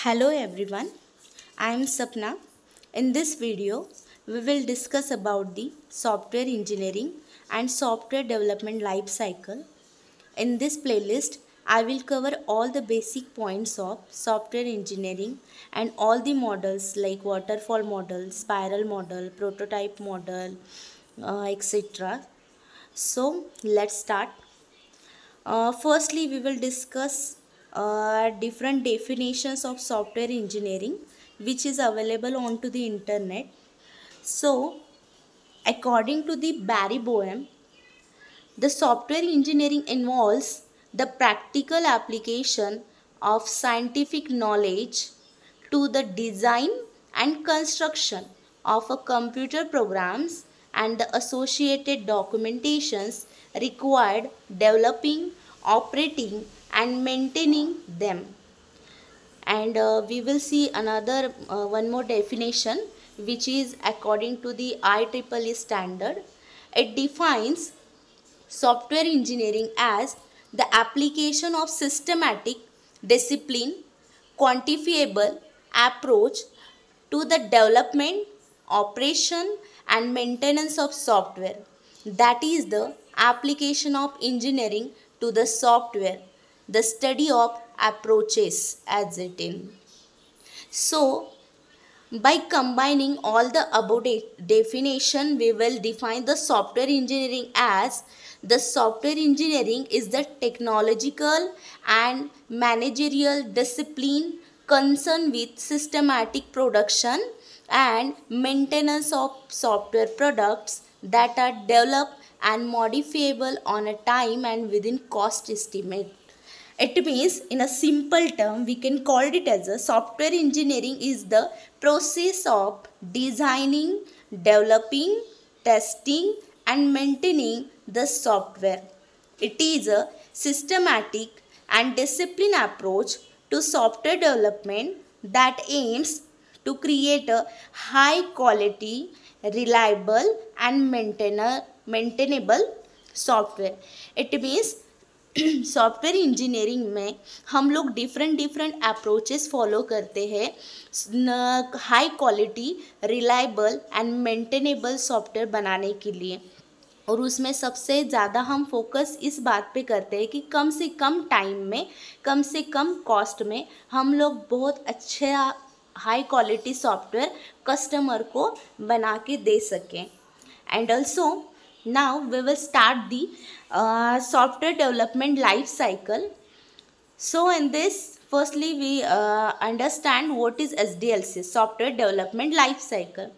Hello everyone, I am Sapna. In this video, we will discuss about the software engineering and software development life cycle. In this playlist, I will cover all the basic points of software engineering and all the models like waterfall model, spiral model, prototype model, etc. So, let's start. Firstly, we will discuss different definitions of software engineering which is available onto the internet. So, according to the Barry Boehm, the software engineering involves the practical application of scientific knowledge to the design and construction of a computer programs and the associated documentations required developing, operating and maintaining them. And we will see another one more definition which is according to the IEEE standard. It defines software engineering as the application of systematic, discipline, quantifiable approach to the development, operation and maintenance of software. That is the application of engineering to the software, the study of approaches as it in. So, by combining all the above definition, we will define the software engineering as the software engineering is the technological and managerial discipline concerned with systematic production and maintenance of software products that are developed and modifiable on a time and within cost estimate. It means, in a simple term, we can call it as a software engineering is the process of designing, developing, testing and maintaining the software. It is a systematic and disciplined approach to software development that aims to create a high quality, reliable and maintainable software. It means software engineering में हम लोग different approaches follow करते हैं high quality, reliable and maintainable software बनाने के लिए। और उसमें सबसे ज़्यादा हम फोकस इस बात पे करते हैं कि कम से कम टाइम में, कम से कम कॉस्ट में हम लोग बहुत अच्छे हाई क्वालिटी सॉफ्टवेयर कस्टमर को बना के दे सकें। And also now we will start the software development life cycle. So in this, firstly we understand what is SDLC, software development life cycle.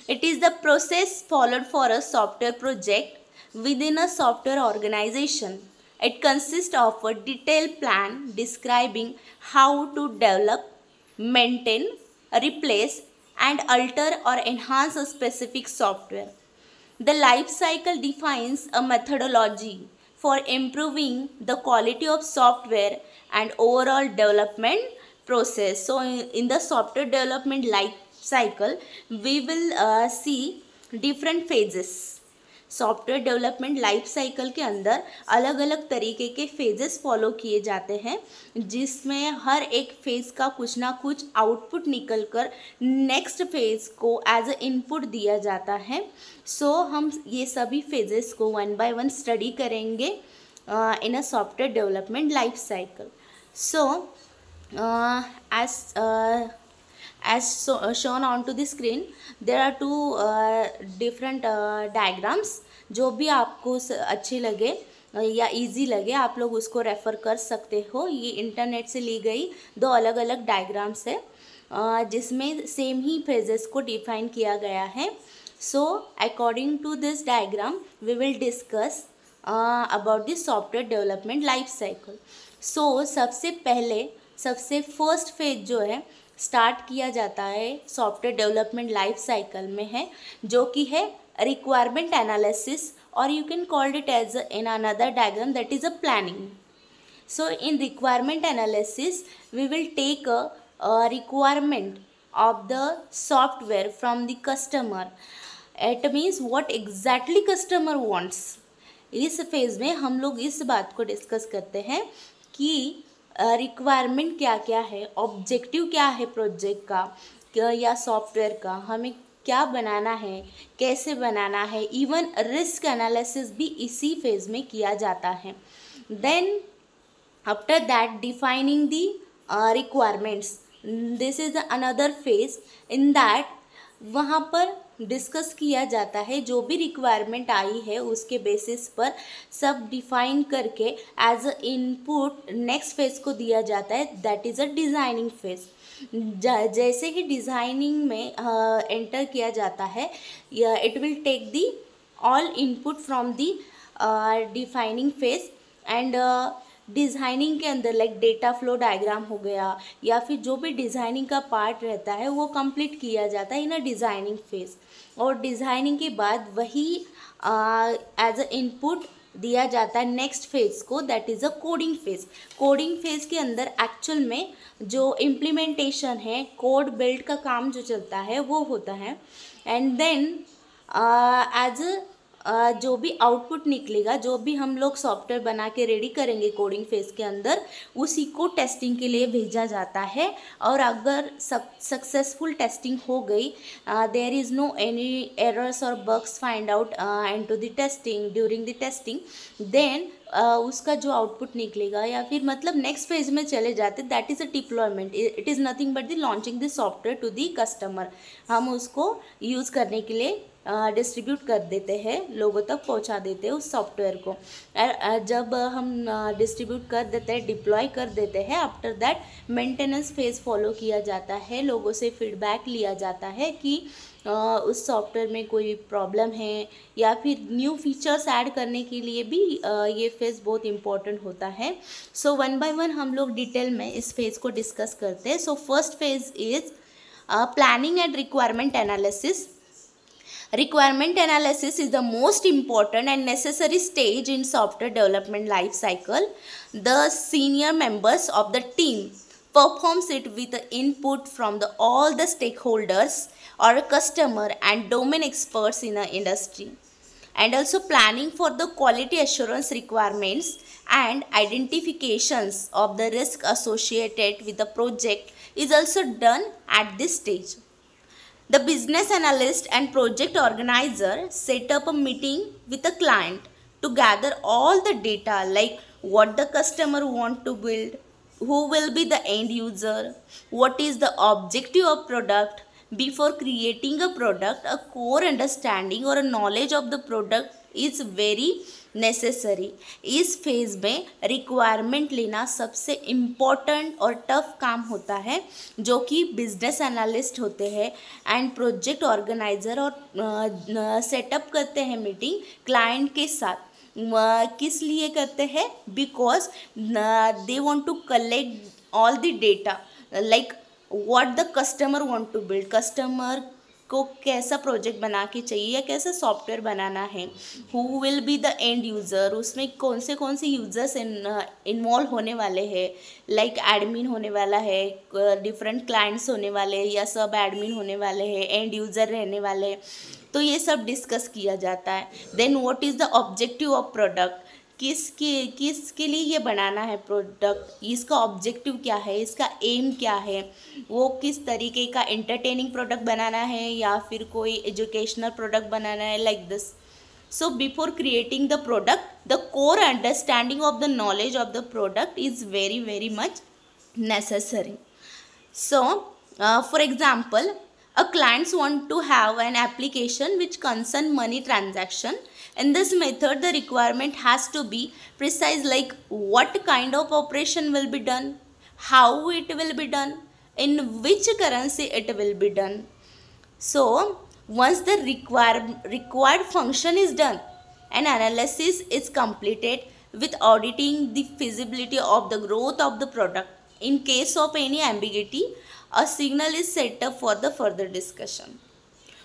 It is the process followed for a software project within a software organization. It consists of a detailed plan describing how to develop, maintain, replace and alter or enhance a specific software. The life cycle defines a methodology for improving the quality of software and overall development process. So, in the software development life cycle, we will see different phases. Software development life cycle के अंदर अलग अलग तरीके के phases follow किए जाते हैं, जिसमें हर एक फेज़ का कुछ ना कुछ आउटपुट निकलकर नेक्स्ट फेज़ को एज अ इनपुट दिया जाता है. सो हम ये सभी फेजेस को वन बाय वन स्टडी करेंगे in a software development life cycle. So as shown onto the screen, there are two different diagrams. जो भी आपको अच्छी लगे या इजी लगे आप लोग उसको रेफ़र कर सकते हो. ये इंटरनेट से ली गई दो अलग अलग डायग्राम्स है जिसमें सेम ही फेजेस को डिफाइन किया गया है. So according to this diagram we will discuss about the software development life cycle. So सबसे फर्स्ट फेज जो है स्टार्ट किया जाता है सॉफ्टवेयर डेवलपमेंट लाइफ साइकिल में है, जो कि है रिक्वायरमेंट एनालिसिस, और you can called it as in another diagram that is a planning. So in requirement analysis we will take a requirement of the software from the customer. It means what exactly customer wants. इस phase में हम लोग इस बात को discuss करते हैं कि रिक्वायरमेंट क्या क्या है, ऑब्जेक्टिव क्या है प्रोजेक्ट का या सॉफ्टवेयर का, हमें क्या बनाना है, कैसे बनाना है, इवन रिस्क एनालिसिस भी इसी फेज में किया जाता है। Then after that defining the requirements, this is another phase in that वहाँ पर डिस्कस किया जाता है जो भी रिक्वायरमेंट आई है उसके बेसिस पर सब डिफाइन करके as a input next phase को दिया जाता है, that is a designing phase. जैसे ही डिज़ाइनिंग में एंटर किया जाता है, it will take the all input from the defining phase and designing के अंदर लाइक डेटा फ्लो डायग्राम हो गया या फिर जो भी डिज़ाइनिंग का पार्ट रहता है वो कंप्लीट किया जाता है इन अ डिज़ाइनिंग फेज। और डिज़ाइनिंग के बाद वही एज अ इनपुट दिया जाता है नेक्स्ट फेज को, that is a coding phase. Coding phase के अंदर एक्चुअल में जो इम्प्लीमेंटेशन है, कोड बिल्ड का काम जो चलता है वो होता है। एंड देन एज जो भी आउटपुट निकलेगा, जो भी हम लोग सॉफ्टवेयर बना के रेडी करेंगे कोडिंग फेज के अंदर, उसी को टेस्टिंग के लिए भेजा जाता है। और अगर सक्सेसफुल टेस्टिंग हो गई, there is no any errors और bugs find out into the testing during the testing, then उसका जो आउटपुट निकलेगा या फिर मतलब नेक्स्ट फेज में चले जाते, that is a deployment. It is nothing but the launching the software to the customer. हम उसको यूज़ करने के लिए डिस्ट्रीब्यूट कर देते हैं, लोगों तक पहुंचा देते हैं उस सॉफ्टवेयर को। जब हम डिस्ट्रीब्यूट कर देते हैं, डिप्लॉय कर देते हैं, after that maintenance phase follow किया जाता है, लोगों से फीडबैक लिया जाता है कि उस सॉफ्टवेयर में कोई प्रॉब्लम है या फिर न्यू फीचर्स ऐड करने के लिए भी ये फेज़ बहुत इम्पॉर्टेंट होता है। सो वन बाय वन हम लोग डिटेल में इस फेज़ को डिस्कस करते हैं। So first phase is planning and requirement analysis. Requirement analysis is the most important and necessary stage in software development life cycle. The senior members of the team performs it with the input from all the stakeholders or customer and domain experts in the industry. And also planning for the quality assurance requirements and identifications of the risk associated with the project is also done at this stage. The business analyst and project organizer set up a meeting with the client to gather all the data like what the customer want to build, who will be the end user, what is the objective of product. Before creating a product, a core understanding or a knowledge of the product is very necessary. इस phase में requirement लेना सबसे important और tough काम होता है, जो कि बिजनेस एनालिस्ट होते हैं एंड प्रोजेक्ट ऑर्गेनाइज़र और सेटअप करते हैं मीटिंग क्लाइंट के साथ। किस लिए करते हैं? Because they want to collect all the data like what the customer want to build, customer को कैसा प्रोजेक्ट बना के चाहिए या कैसा सॉफ्टवेयर बनाना है, who will be the end user, उसमें कौन से यूज़र्स इन्वॉल्व होने वाले हैं, लाइक एडमिन होने वाला है, डिफरेंट क्लाइंट्स होने वाले या सब एडमिन होने वाले हैं, एंड यूज़र रहने वाले, तो ये सब डिस्कस किया जाता है। Then what is the objective of product, किसके लिए ये बनाना है प्रोडक्ट, इसका ऑब्जेक्टिव क्या है, इसका एम क्या है, वो किस तरीके का एंटरटेनिंग प्रोडक्ट बनाना है या फिर कोई एजुकेशनल प्रोडक्ट बनाना है, like this. So before creating the product, the core understanding of the knowledge of the product is very much necessary. So for example, a clients want to have an application which concern money transaction. In this method, the requirement has to be precise, like what kind of operation will be done, how it will be done, in which currency it will be done. So once the required function is done, an analysis is completed with auditing the feasibility of the growth of the product. In case of any ambiguity, a signal is set up for the further discussion.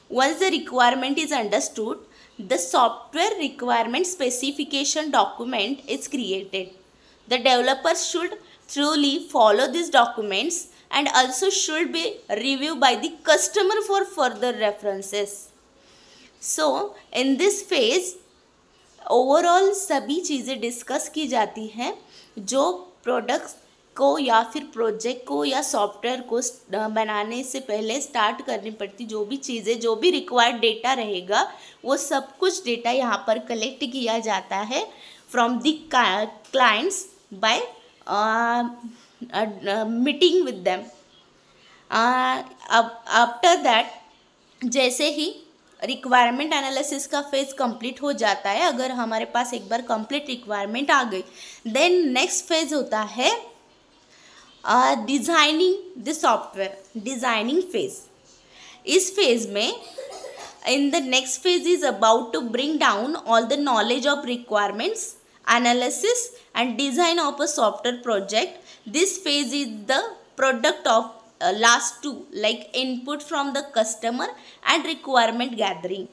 Once the requirement is understood, the software requirement specification document is created. The developers should truly follow these documents and also should be reviewed by the customer for further references. So in this phase, overall सभी चीज़ें discuss की जाती हैं जो products को या फिर project को या सॉफ्टवेयर को बनाने से पहले स्टार्ट करनी पड़ती, जो भी चीज़ें, जो भी रिक्वायर्ड डेटा रहेगा वो सब कुछ डेटा यहाँ पर कलेक्ट किया जाता है from the clients by meeting with them. After that, जैसे ही रिक्वायरमेंट एनालिसिस का फेज कंप्लीट हो जाता है, अगर हमारे पास एक बार कंप्लीट रिक्वायरमेंट आ गई, देन नेक्स्ट फेज होता है designing the software, designing phase. इस फेज में in the next phase is about to bring down all the knowledge of requirements analysis and design of a software project. This phase is the product of last two, like input from the customer and requirement gathering.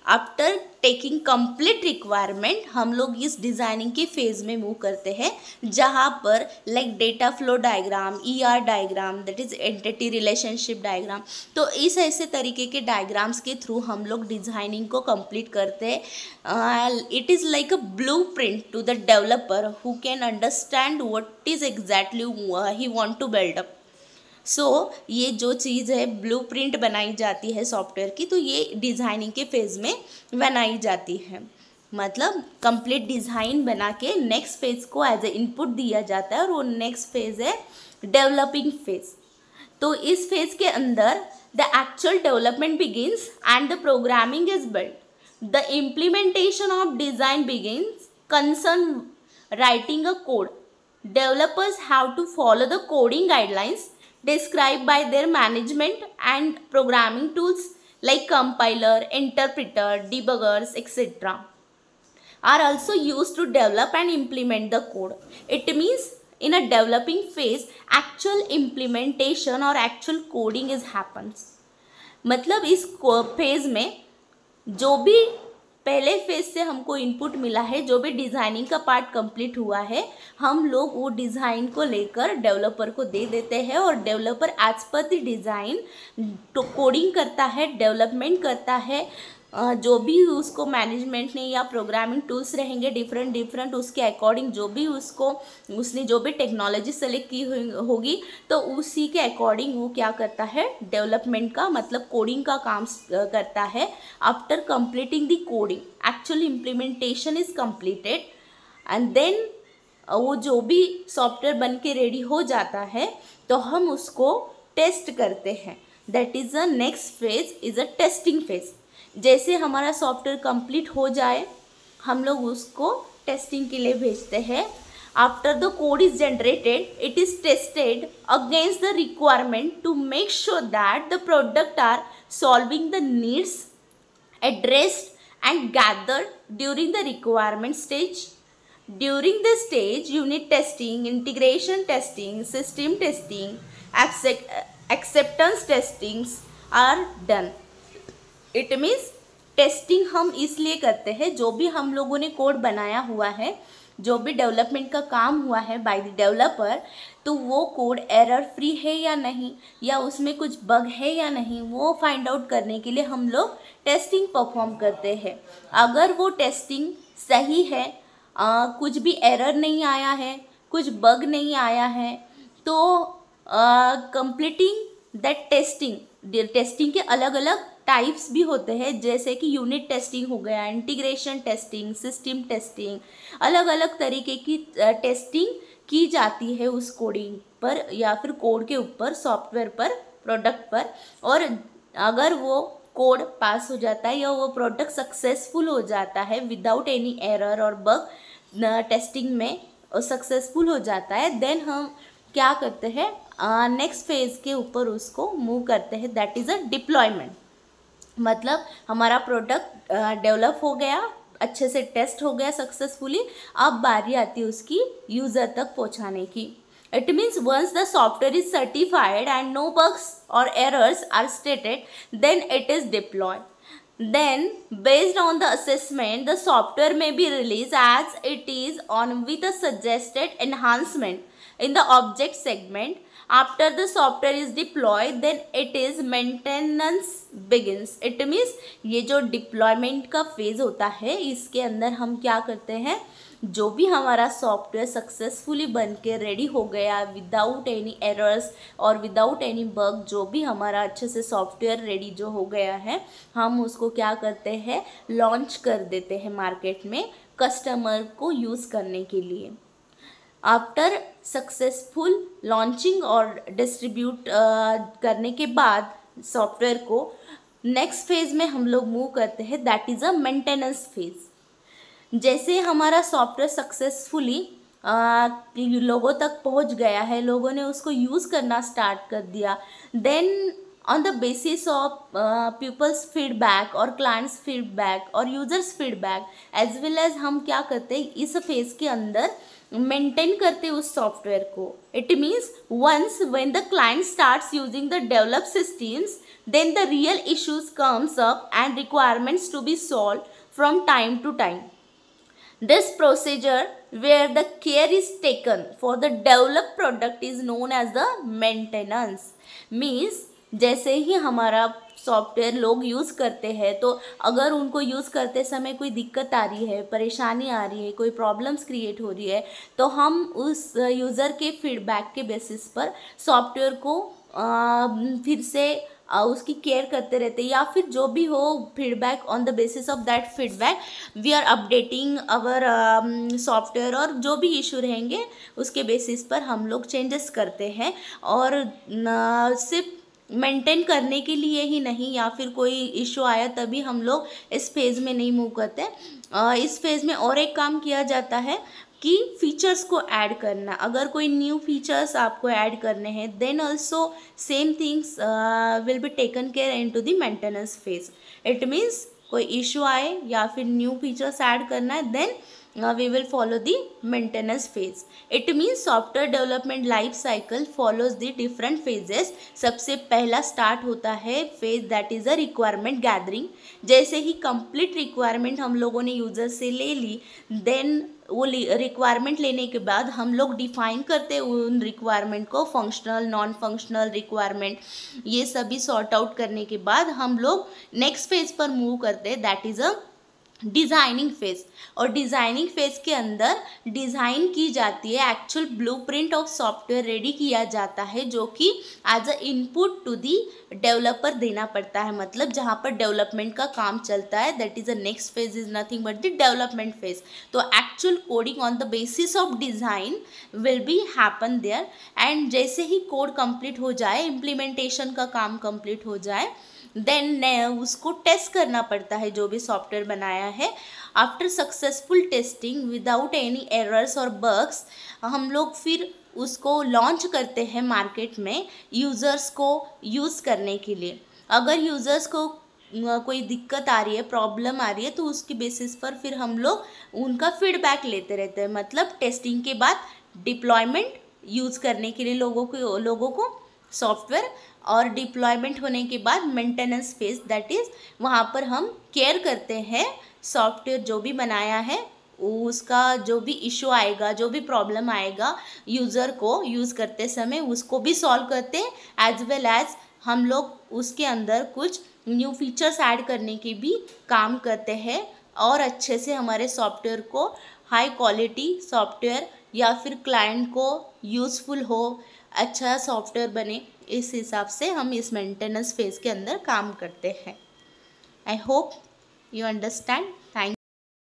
After taking complete requirement, हम लोग इस designing के phase में move करते हैं, जहाँ पर like data flow diagram, ER diagram, that is entity relationship diagram. तो इस ऐसे तरीके के डायग्राम्स के थ्रू हम लोग डिज़ाइनिंग को कंप्लीट करते हैं। It is like a blueprint to the developer who can understand what is exactly he want to build up. So ये जो चीज़ है ब्लूप्रिंट बनाई जाती है सॉफ्टवेयर की, तो ये डिज़ाइनिंग के फेज़ में बनाई जाती है। मतलब कंप्लीट डिज़ाइन बना के नेक्स्ट फेज़ को एज ए इनपुट दिया जाता है, और वो नेक्स्ट फेज़ है डेवलपिंग फेज़। तो इस फेज़ के अंदर the actual development begins and the programming is built. The implementation of design begins concern writing a code. Developers have to follow the coding guidelines described by their management, and programming tools like compiler, interpreter, debuggers, etc. are also used to develop and implement the code. It means in a developing phase, actual implementation or actual coding is happens. मतलब इस phase में जो भी पहले phase से हमको input मिला है, जो भी डिज़ाइनिंग का पार्ट कंप्लीट हुआ है, हम लोग वो डिज़ाइन को लेकर डेवलपर को दे देते हैं, और डेवलपर एज पर द डिज़ाइन तो कोडिंग करता है, डेवलपमेंट करता है। जो भी उसको मैनेजमेंट ने या प्रोग्रामिंग टूल्स रहेंगे डिफरेंट उसके अकॉर्डिंग, जो भी उसने जो भी टेक्नोलॉजी सेलेक्ट की होगी, तो उसी के अकॉर्डिंग वो क्या करता है, डेवलपमेंट का मतलब कोडिंग का काम करता है। After completing the coding, actual implementation is completed, and then वो जो भी सॉफ्टवेयर बन के रेडी हो जाता है, तो हम उसको टेस्ट करते हैं। That is a next phase, is a testing phase. जैसे हमारा सॉफ्टवेयर कंप्लीट हो जाए, हम लोग उसको टेस्टिंग के लिए भेजते हैं। After the code is generated, it is tested against the requirement to make sure that the product are solving the needs addressed and gathered during the requirement stage. During this stage, unit testing, integration testing, system testing, acceptance testings are done. It means testing हम इसलिए करते हैं, जो भी हम लोगों ने code बनाया हुआ है, जो भी डेवलपमेंट का काम हुआ है बाय द डेवलपर, तो वो कोड एरर फ्री है या नहीं, या उसमें कुछ बग है या नहीं, वो फाइंड आउट करने के लिए हम लोग टेस्टिंग परफॉर्म करते हैं। अगर वो टेस्टिंग सही है, कुछ भी एरर नहीं आया है, कुछ बग नहीं आया है, तो कंप्लीटिंग दैट टेस्टिंग के अलग अलग टाइप्स भी होते हैं, जैसे कि यूनिट टेस्टिंग हो गया, इंटीग्रेशन टेस्टिंग, सिस्टम टेस्टिंग, अलग अलग तरीके की टेस्टिंग की जाती है उस कोडिंग पर या फिर कोड के ऊपर, सॉफ्टवेयर पर, प्रोडक्ट पर। और अगर वो कोड पास हो जाता है या वो प्रोडक्ट सक्सेसफुल हो जाता है विदाउट एनी एरर और बग, टेस्टिंग में सक्सेसफुल हो जाता है, देन हम क्या करते हैं, नेक्स्ट फेज के ऊपर उसको मूव करते हैं, दैट इज़ अ डिप्लॉयमेंट। मतलब हमारा प्रोडक्ट डेवलप हो गया, अच्छे से टेस्ट हो गया सक्सेसफुली, अब बारी आती है उसकी यूज़र तक पहुंचाने की। It means once the software is certified and no bugs or errors are stated, then it is deployed. Then, based on the assessment, the software may be released as it is on with a suggested enhancement in the object segment. After the software is deployed, then it is maintenance begins. It means ये जो deployment का phase होता है, इसके अंदर हम क्या करते हैं, जो भी हमारा सॉफ्टवेयर सक्सेसफुली बन के रेडी हो गया विदाउट एनी एरर्स और विदाउट एनी बग, जो भी हमारा अच्छे से सॉफ्टवेयर रेडी जो हो गया है, हम उसको क्या करते हैं, लॉन्च कर देते हैं मार्केट में कस्टमर को यूज़ करने के लिए। आफ्टर सक्सेसफुल लॉन्चिंग और डिस्ट्रीब्यूट करने के बाद सॉफ्टवेयर को नेक्स्ट फेज़ में हम लोग मूव करते हैं, that is a maintenance phase. जैसे हमारा सॉफ्टवेयर सक्सेसफुली लोगों तक पहुंच गया है, लोगों ने उसको यूज़ करना स्टार्ट कर दिया, then on the basis of pupils feedback और clients feedback और users feedback as well as हम क्या करते हैं इस फेज़ के अंदर मेंटेन करते उस सॉफ्टवेयर को। It means once when the client starts using the develop systems then the real issues comes up and requirements to be solve from time to time. This procedure where the care is taken for the developed product is known as the maintenance। Means जैसे ही हमारा software लोग use करते हैं, तो अगर उनको use करते समय कोई दिक्कत आ रही है, परेशानी आ रही है, कोई प्रॉब्लम्स क्रिएट हो रही है, तो हम उस यूज़र के फीडबैक के बेसिस पर सॉफ्टवेयर को फिर से उसकी केयर करते रहते हैं, या फिर जो भी हो feedback, on the basis of that feedback we are updating our software, और जो भी इशू रहेंगे उसके बेसिस पर हम लोग चेंजेस करते हैं। और सिर्फ मेंटेन करने के लिए ही नहीं, या फिर कोई इशू आया तभी हम लोग इस फेज़ में नहीं मूव करते। इस फेज़ में और एक काम किया जाता है कि फीचर्स को ऐड करना। अगर कोई न्यू फीचर्स आपको ऐड करने हैं, then also same things will be taken care into the maintenance phase. It means कोई इशू आए या फिर न्यू फीचर्स ऐड करना है, then we will follow the maintenance phase। it means software development life cycle follows the different phases। सबसे पहला start होता है phase that is a requirement gathering. जैसे ही कंप्लीट रिक्वायरमेंट हम लोगों ने यूज़र से ले ली, देन वो रिक्वायरमेंट लेने के बाद हम लोग डिफाइन करते हैं उन रिक्वायरमेंट को, फंक्शनल नॉन फंक्शनल रिक्वायरमेंट, ये सभी सॉर्ट आउट करने के बाद हम लोग नेक्स्ट फेज पर मूव करते हैं, that is a designing phase. और डिज़ाइनिंग फेज के अंदर डिज़ाइन की जाती है, actual blueprint of software ready किया जाता है, जो कि as a input to the developer देना पड़ता है। मतलब जहाँ पर डेवलपमेंट का काम चलता है, that is a next phase is nothing but the development phase. तो actual coding on the basis of design will be happen there. And जैसे ही कोड कंप्लीट हो जाए, इम्प्लीमेंटेशन का काम कंप्लीट हो जाए, देन उसको टेस्ट करना पड़ता है जो भी सॉफ्टवेयर बनाया है। After successful testing without any errors और बग्स, हम लोग फिर उसको लॉन्च करते हैं मार्केट में यूज़र्स को यूज़ करने के लिए। अगर यूज़र्स को कोई दिक्कत आ रही है, प्रॉब्लम आ रही है, तो उसके बेसिस पर फिर हम लोग उनका फीडबैक लेते रहते हैं। मतलब टेस्टिंग के बाद डिप्लॉयमेंट यूज़ करने के लिए लोगों को सॉफ्टवेयर, और डिप्लॉयमेंट होने के बाद मेंटेनेंस फेज, दैट इज़ वहाँ पर हम केयर करते हैं सॉफ्टवेयर जो भी बनाया है, उसका जो भी इशू आएगा, जो भी प्रॉब्लम आएगा यूज़र को यूज़ करते समय, उसको भी सॉल्व करते हैं, एज वेल एज हम लोग उसके अंदर कुछ न्यू फीचर्स ऐड करने के भी काम करते हैं, और अच्छे से हमारे सॉफ्टवेयर को हाई क्वालिटी सॉफ्टवेयर या फिर क्लाइंट को यूज़फुल हो, अच्छा सॉफ्टवेयर बने, इस हिसाब से हम इस मेंटेनेंस फेज के अंदर काम करते हैं। I hope you understand.